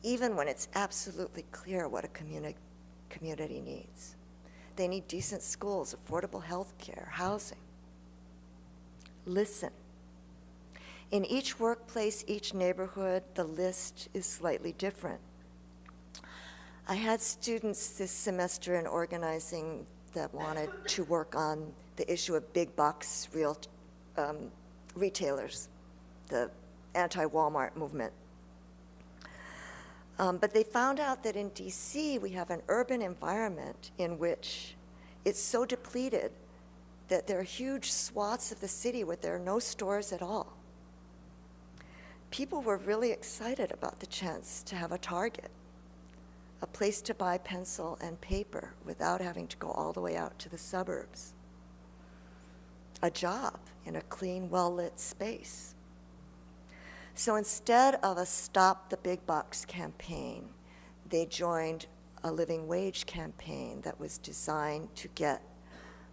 even when it's absolutely clear what a community needs. They need decent schools, affordable health care, housing. Listen. In each workplace, each neighborhood, the list is slightly different. I had students this semester in organizing that wanted to work on the issue of big box retailers, the anti-Walmart movement. But they found out that in DC, we have an urban environment in which it's so depleted that there are huge swaths of the city where there are no stores at all. People were really excited about the chance to have a Target, a place to buy pencil and paper without having to go all the way out to the suburbs, a job in a clean, well-lit space. So instead of a Stop the Big Box campaign, they joined a living wage campaign that was designed to get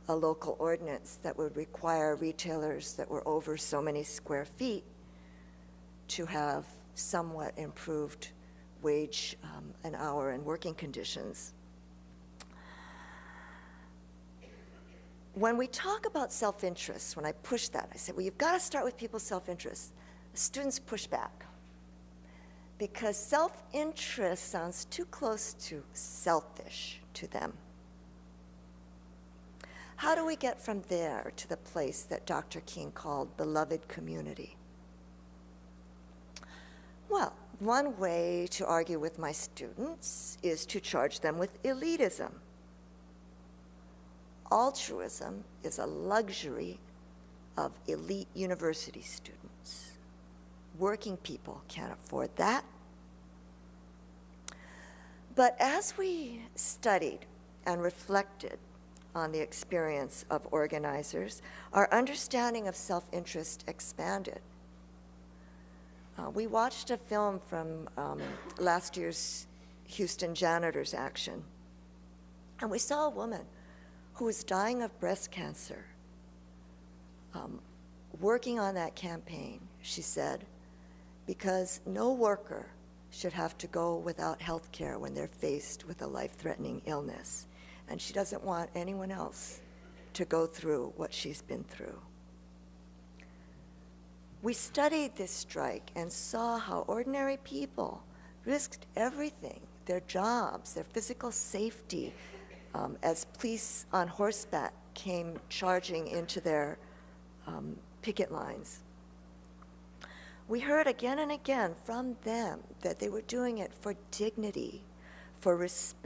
a local ordinance that would require retailers that were over so many square feet to have somewhat improved wage an hour and working conditions. When we talk about self-interest, when I push that, I say, well, you've got to start with people's self-interest. The students push back because self-interest sounds too close to selfish to them. How do we get from there to the place that Dr. King called beloved community? Well, one way to argue with my students is to charge them with elitism. Altruism is a luxury of elite university students. Working people can't afford that. But as we studied and reflected on the experience of organizers, our understanding of self-interest expanded. We watched a film from last year's Houston Janitors Action, and we saw a woman who was dying of breast cancer. Working on that campaign, she said, because no worker should have to go without health care when they're faced with a life-threatening illness. And she doesn't want anyone else to go through what she's been through. We studied this strike and saw how ordinary people risked everything, their jobs, their physical safety, as police on horseback came charging into their picket lines. We heard again and again from them that they were doing it for dignity, for respect.